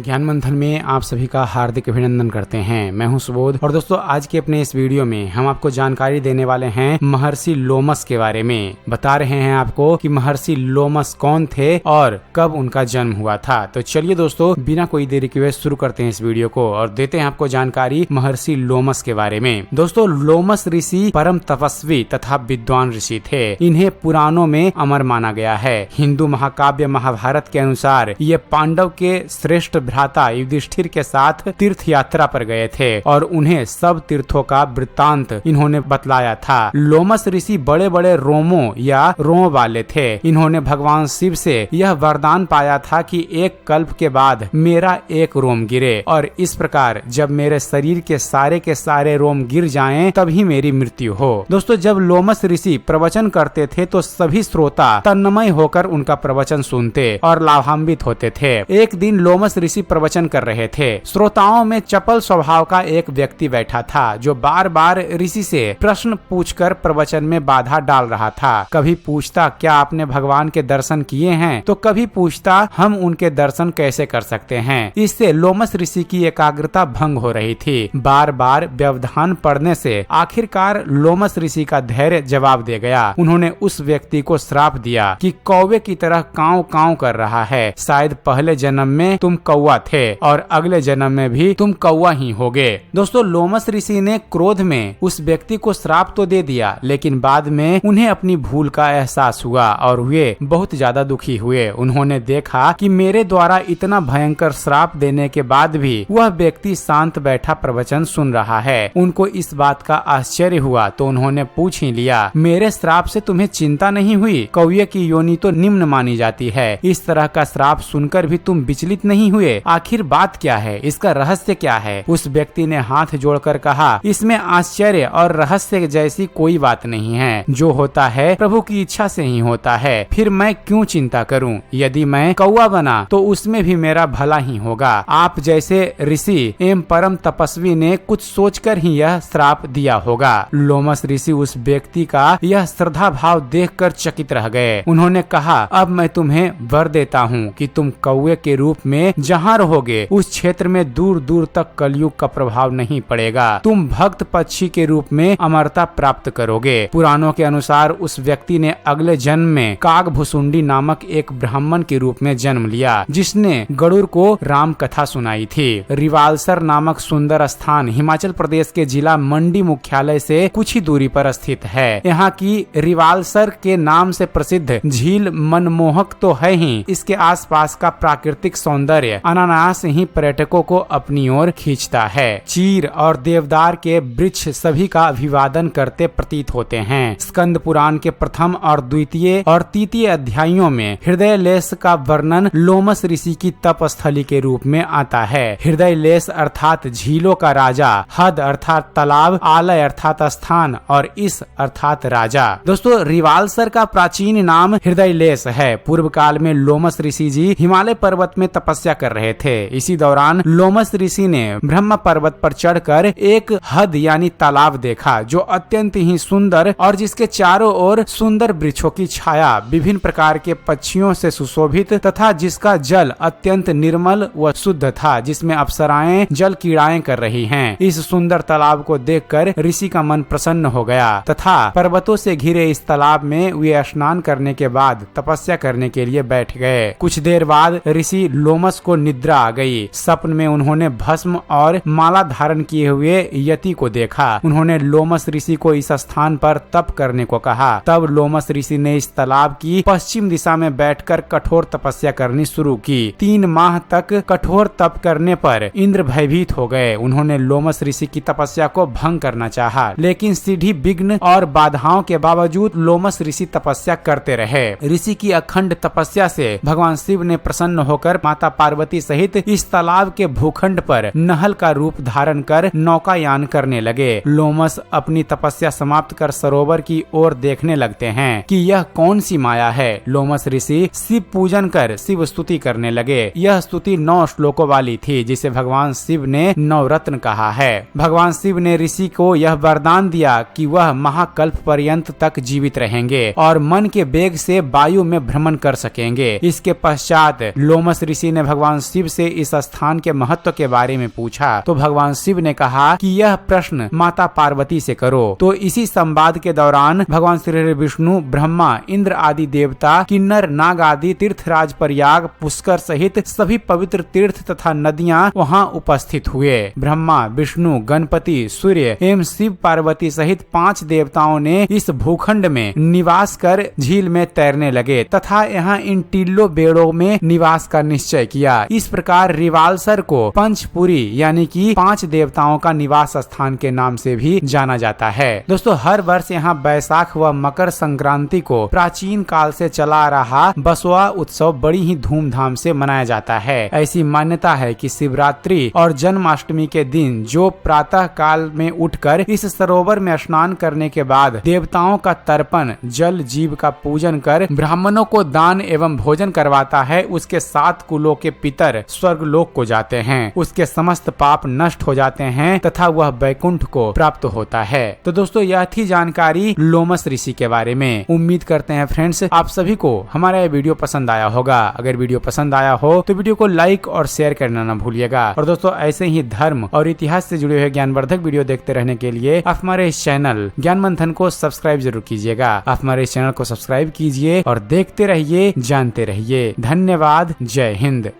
ज्ञान मंथन में आप सभी का हार्दिक अभिनंदन करते हैं। मैं हूं सुबोध और दोस्तों आज के अपने इस वीडियो में हम आपको जानकारी देने वाले हैं महर्षि लोमस के बारे में। बता रहे हैं आपको कि महर्षि लोमस कौन थे और कब उनका जन्म हुआ था। तो चलिए दोस्तों बिना कोई देरी के शुरू करते हैं इस वीडियो को और देते हैं आपको जानकारी महर्षि लोमस के बारे में। दोस्तों लोमस ऋषि परम तपस्वी तथा विद्वान ऋषि थे। इन्हें पुराणों में अमर माना गया है। हिंदू महाकाव्य महाभारत के अनुसार ये पांडव के श्रेष्ठ भ्राता युधिष्ठिर के साथ तीर्थ यात्रा पर गए थे और उन्हें सब तीर्थों का वृत्तांत इन्होंने बतलाया था। लोमस ऋषि बड़े बड़े रोमों या रोम वाले थे। इन्होंने भगवान शिव से यह वरदान पाया था कि एक कल्प के बाद मेरा एक रोम गिरे और इस प्रकार जब मेरे शरीर के सारे रोम गिर जाएं तभी मेरी मृत्यु हो। दोस्तों जब लोमस ऋषि प्रवचन करते थे तो सभी श्रोता तन्मय होकर उनका प्रवचन सुनते और लाभान्वित होते थे। एक दिन लोमस ऋषि प्रवचन कर रहे थे। श्रोताओं में चपल स्वभाव का एक व्यक्ति बैठा था जो बार बार ऋषि से प्रश्न पूछकर प्रवचन में बाधा डाल रहा था। कभी पूछता क्या आपने भगवान के दर्शन किए हैं, तो कभी पूछता हम उनके दर्शन कैसे कर सकते हैं। इससे लोमस ऋषि की एकाग्रता भंग हो रही थी। बार बार व्यवधान पड़ने से आखिरकार लोमस ऋषि का धैर्य जवाब दे गया। उन्होंने उस व्यक्ति को श्राप दिया कि कौवे की तरह कांव कांव कर रहा है। शायद पहले जन्म में तुम कौवा थे और अगले जन्म में भी तुम कौवा ही होगे। दोस्तों लोमस ऋषि ने क्रोध में उस व्यक्ति को श्राप तो दे दिया, लेकिन बाद में उन्हें अपनी भूल का एहसास हुआ और वे बहुत ज्यादा दुखी हुए। उन्होंने देखा कि मेरे द्वारा इतना भयंकर श्राप देने के बाद भी वह व्यक्ति शांत बैठा प्रवचन सुन रहा है। उनको इस बात का आश्चर्य हुआ तो उन्होंने पूछ ही लिया, मेरे श्राप से तुम्हें चिंता नहीं हुई? कौवे की योनि तो निम्न मानी जाती है। इस तरह का श्राप सुनकर भी तुम विचलित नहीं हुए? आखिर बात क्या है? इसका रहस्य क्या है? उस व्यक्ति ने हाथ जोड़कर कहा, इसमें आश्चर्य और रहस्य जैसी कोई बात नहीं है। जो होता है प्रभु की इच्छा से ही होता है। फिर मैं क्यों चिंता करूं? यदि मैं कौवा बना तो उसमें भी मेरा भला ही होगा। आप जैसे ऋषि एवं परम तपस्वी ने कुछ सोचकर ही यह श्राप दिया होगा। लोमस ऋषि उस व्यक्ति का यह श्रद्धा भाव देखकर चकित रह गए। उन्होंने कहा, अब मैं तुम्हें वर देता हूँ कि तुम कौवे के रूप में जहाँ रहोगे उस क्षेत्र में दूर दूर तक कलयुग का प्रभाव नहीं पड़ेगा। तुम भक्त पक्षी के रूप में अमरता प्राप्त करोगे। पुराणों के अनुसार उस व्यक्ति ने अगले जन्म में कागभुसुंडी नामक एक ब्राह्मण के रूप में जन्म लिया जिसने गरुड़ को राम कथा सुनाई थी। रिवालसर नामक सुंदर स्थान हिमाचल प्रदेश के जिला मंडी मुख्यालय से कुछ ही दूरी पर स्थित है। यहाँ की रिवालसर के नाम से प्रसिद्ध झील मनमोहक तो है ही, इसके आसपास का प्राकृतिक सौंदर्य अनायास ही पर्यटकों को अपनी ओर खींचता है। चीर और देवदार के वृक्ष सभी का अभिवादन करते प्रतीत होते हैं। स्कंद पुराण के प्रथम और द्वितीय और तृतीय अध्यायों में हृदय लेश का वर्णन लोमस ऋषि की तपस्थली के रूप में आता है। हृदय लेश अर्थात झीलों का राजा, हद अर्थात तालाब, आलय अर्थात स्थान और इस अर्थात राजा। दोस्तों रिवालसर का प्राचीन नाम हृदय लेश है। पूर्व काल में लोमस ऋषि जी हिमालय पर्वत में तपस्या कर रहे थे। इसी दौरान लोमस ऋषि ने ब्रह्म पर्वत पर चढ़कर एक हद यानी तालाब देखा जो अत्यंत ही सुंदर और जिसके चारों ओर सुंदर वृक्षों की छाया, विभिन्न प्रकार के पक्षियों से सुशोभित तथा जिसका जल अत्यंत निर्मल व शुद्ध था, जिसमें अप्सराएं जल क्रीड़ाएं कर रही हैं। इस सुंदर तालाब को देखकर ऋषि का मन प्रसन्न हो गया तथा पर्वतों से घिरे इस तालाब में वे स्नान करने के बाद तपस्या करने के लिए बैठ गए। कुछ देर बाद ऋषि लोमस को निद्रा आ गई। स्वप्न में उन्होंने भस्म और माला धारण किए हुए यति को देखा। उन्होंने लोमस ऋषि को इस स्थान पर तप करने को कहा। तब लोमस ऋषि ने इस तालाब की पश्चिम दिशा में बैठकर कठोर तपस्या करनी शुरू की। 3 माह तक कठोर तप करने पर इंद्र भयभीत हो गए। उन्होंने लोमस ऋषि की तपस्या को भंग करना चाहा, लेकिन सीढ़ी विघ्न और बाधाओं के बावजूद लोमस ऋषि तपस्या करते रहे। ऋषि की अखंड तपस्या से भगवान शिव ने प्रसन्न होकर माता पार्वती सहित इस तालाब के भूखंड पर नहल का रूप धारण कर नौकायान करने लगे। लोमस अपनी तपस्या समाप्त कर सरोवर की ओर देखने लगते हैं कि यह कौन सी माया है। लोमस ऋषि शिव पूजन कर शिव स्तुति करने लगे। यह स्तुति 9 श्लोकों वाली थी जिसे भगवान शिव ने 9 रत्न कहा है। भगवान शिव ने ऋषि को यह वरदान दिया कि वह महाकल्प पर्यंत तक जीवित रहेंगे और मन के वेग से वायु में भ्रमण कर सकेंगे। इसके पश्चात लोमस ऋषि ने भगवान भगवान शिव से इस स्थान के महत्व के बारे में पूछा तो भगवान शिव ने कहा कि यह प्रश्न माता पार्वती से करो। तो इसी संवाद के दौरान भगवान श्री विष्णु, ब्रह्मा, इंद्र आदि देवता, किन्नर, नाग आदि तीर्थराज, प्रयाग, पुष्कर सहित सभी पवित्र तीर्थ तथा नदियां वहां उपस्थित हुए। ब्रह्मा, विष्णु, गणपति, सूर्य एवं शिव पार्वती सहित 5 देवताओं ने इस भूखंड में निवास कर झील में तैरने लगे तथा यहाँ इन टिल्लो बेड़ों में निवास का निश्चय किया। इस प्रकार रिवालसर को पंचपुरी यानी कि 5 देवताओं का निवास स्थान के नाम से भी जाना जाता है। दोस्तों, हर वर्ष यहाँ बैसाख व मकर संक्रांति को प्राचीन काल से चला आ रहा बसवा उत्सव बड़ी ही धूमधाम से मनाया जाता है। ऐसी मान्यता है कि शिवरात्रि और जन्माष्टमी के दिन जो प्रातः काल में उठकर इस सरोवर में स्नान करने के बाद देवताओं का तर्पण जल जीव का पूजन कर ब्राह्मणों को दान एवं भोजन करवाता है, उसके 7 कुलों के पितर स्वर्ग लोक को जाते हैं, उसके समस्त पाप नष्ट हो जाते हैं तथा वह वैकुंठ को प्राप्त होता है। तो दोस्तों, यह थी जानकारी लोमस ऋषि के बारे में। उम्मीद करते हैं फ्रेंड्स आप सभी को हमारा यह वीडियो पसंद आया होगा। अगर वीडियो पसंद आया हो तो वीडियो को लाइक और शेयर करना न भूलिएगा। और दोस्तों, ऐसे ही धर्म और इतिहास से जुड़े हुए ज्ञानवर्धक वीडियो देखते रहने के लिए आप हमारे इस चैनल ज्ञान मंथन को सब्सक्राइब जरूर कीजिएगा। आप हमारे इस चैनल को सब्सक्राइब कीजिए और देखते रहिए, जानते रहिए। धन्यवाद। जय हिंद।